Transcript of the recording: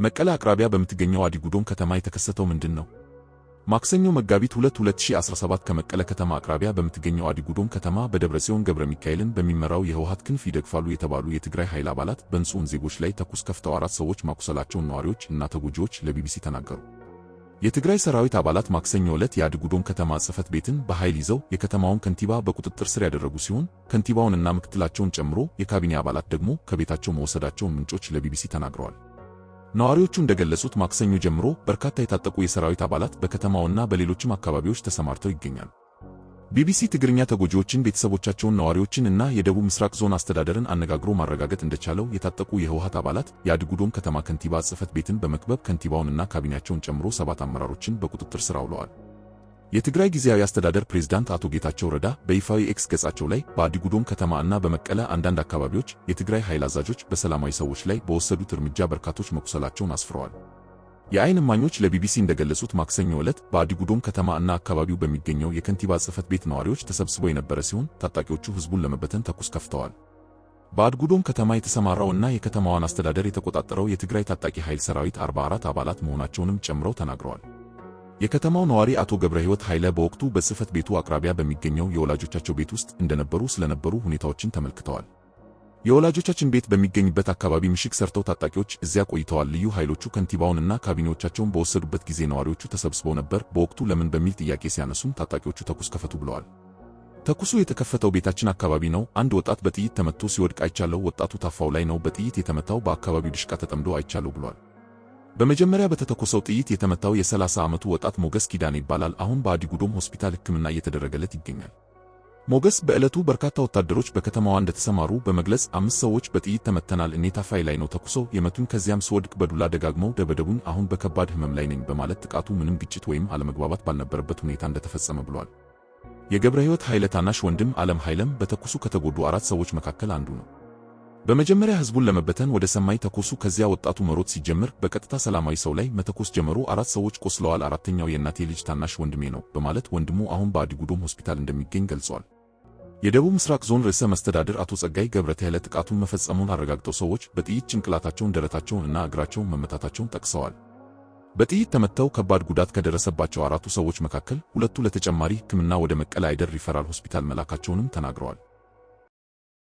መቀለ አቅራቢያ በምትገኘው አዲጉዶም ከተማ የተከሰተው ምንድነው? ማክሰኞ መጋቢት 2 2017 ከመቀለ ከተማ አቅራቢያ በምትገኘው አዲጉዶም ከተማ በደብረጽዮን ገብረ ሚካኤልን በሚመራው የህወሓት ክንፍ ይደግፋሉ የተባሉ የትግራይ ኃይል አባላት በንጹሃን ዜጎች ላይ ተኩስ ከፍተው 4 ሰዎች ማቁሰላቸውን ነዋሪዎች እና ተጎጂዎች ለቢቢሲ ተናገሩ። የትግራይ ሰራዊት አባላት ማክሰኞ ዕለት የአዲጉዶም ከተማ ጽሕፈት ቤትን በኃይል ይዘው የከተማውን ከንቲባ በቁጥጥር ስር ያደረጉ ሲሆን ከንቲባውንና ምክትላቸውን ጨምሮ የካቢኔ አባላት ደግሞ ከቤታቸው መወሰዳቸውን ምንጮች ለቢቢሲ ተናግረዋል። ነዋሪዎቹ እንደገለጹት ማክሰኞ ጀምሮ በርካታ የታጠቁ የሰራዊት አባላት በከተማውና በሌሎችም አካባቢዎች ተሰማርተው ይገኛሉ። ቢቢሲ ትግርኛ ተጎጂዎችን፣ ቤተሰቦቻቸውን፣ ነዋሪዎችን እና የደቡብ ምስራቅ ዞን አስተዳደርን አነጋግሮ ማረጋገጥ እንደቻለው የታጠቁ የህወሓት አባላት የአዲጉዶም ከተማ ከንቲባ ጽሕፈት ቤትን በመክበብ ከንቲባውንና ካቢኔያቸውን ጨምሮ 7 አመራሮችን በቁጥጥር ስር አውለዋል። የትግራይ ጊዜያዊ አስተዳደር ፕሬዝዳንት አቶ ጌታቸው ረዳ በይፋዊ ኤክስ ገጻቸው ላይ በአዲጉዶም ከተማ እና በመቀለ አንዳንድ አካባቢዎች የትግራይ ኃይል አዛዦች በሰላማዊ ሰዎች ላይ በወሰዱት እርምጃ በርካቶች መቁሰላቸውን አስፍረዋል። የዓይን እማኞች ለቢቢሲ እንደገለጹት ማክሰኞ ዕለት በአዲጉዶም ከተማ እና አካባቢው በሚገኘው የከንቲባ ጽሕፈት ቤት ነዋሪዎች ተሰብስበው የነበረ ሲሆን ታጣቂዎቹ ህዝቡን ለመበተን ተኩስ ከፍተዋል። በአዲጉዶም ከተማ የተሰማራው እና የከተማዋን አስተዳደር የተቆጣጠረው የትግራይ ታጣቂ ኃይል ሰራዊት 44 አባላት መሆናቸውንም ጨምረው ተናግረዋል። የከተማው ነዋሪ አቶ ገብረ ሕይወት ኃይለ በወቅቱ በጽሕፈት ቤቱ አቅራቢያ በሚገኘው የወላጆቻቸው ቤት ውስጥ ስለነበሩ ሁኔታዎችን ተመልክተዋል። የወላጆቻችን ቤት በሚገኝበት አካባቢ ምሽግ ሰርተው ታጣቂዎች እዚያ ቆይተዋል። ልዩ ኃይሎቹ ከንቲባውንና ካቢኔዎቻቸውን በወሰዱበት ጊዜ ነዋሪዎቹ ተሰብስበው ነበር። በወቅቱ ለምን በሚል ጥያቄ ሲያነሱም ታጣቂዎቹ ተኩስ ከፈቱ ብለዋል። ተኩሱ የተከፈተው ቤታችን አካባቢ ነው። አንድ ወጣት በጥይት ተመትቶ ሲወድቅ አይቻለው። ወጣቱ ታፋው ላይ ነው በጥይት የተመታው። በአካባቢው ድሽቃ ተጠምዶ አይቻለው ብሏል። በመጀመሪያ በተተኮሰው ጥይት የተመታው የ30 ዓመቱ ወጣት ሞገስ ኪዳኔ ይባላል። አሁን በአዲጉዶም ሆስፒታል ሕክምና እየተደረገለት ይገኛል። ሞገስ በዕለቱ በርካታ ወታደሮች በከተማዋ እንደተሰማሩ በመግለጽ 5 ሰዎች በጥይት ተመተናል። እኔ ታፋይ ላይ ነው ተኩሰው የመቱኝ። ከዚያም ስወድቅ በዱላ ደጋግመው ደበደቡኝ። አሁን በከባድ ህመም ላይ ነኝ በማለት ጥቃቱ ምንም ግጭት ወይም አለመግባባት ባልነበረበት ሁኔታ እንደተፈጸመ ብሏል። የገብረ ሕይወት ኃይለ ታናሽ ወንድም ዓለም ኃይለም በተኩሱ ከተጎዱ 4 ሰዎች መካከል አንዱ ነው። በመጀመሪያ ህዝቡን ለመበተን ወደ ሰማይ ተኮሱ። ከዚያ ወጣቱ መሮጥ ሲጀምር በቀጥታ ሰላማዊ ሰው ላይ መተኮስ ጀመሩ። 4 ሰዎች ቆስለዋል። አራተኛው የእናቴ ልጅ ታናሽ ወንድሜ ነው በማለት ወንድሙ አሁን በአዲጉዶም ሆስፒታል እንደሚገኝ ገልጿል። የደቡብ ምስራቅ ዞን ርዕሰ መስተዳድር አቶ ጸጋይ ገብረትያለ ጥቃቱን መፈጸሙን አረጋግጠው ሰዎች በጥይት ጭንቅላታቸውን፣ ደረታቸውን እና እግራቸውን መመታታቸውን ጠቅሰዋል። በጥይት ተመተው ከባድ ጉዳት ከደረሰባቸው 4 ሰዎች መካከል 2ቱ ለተጨማሪ ሕክምና ወደ መቀለ አይደር ሪፈራል ሆስፒታል መላካቸውንም ተናግረዋል።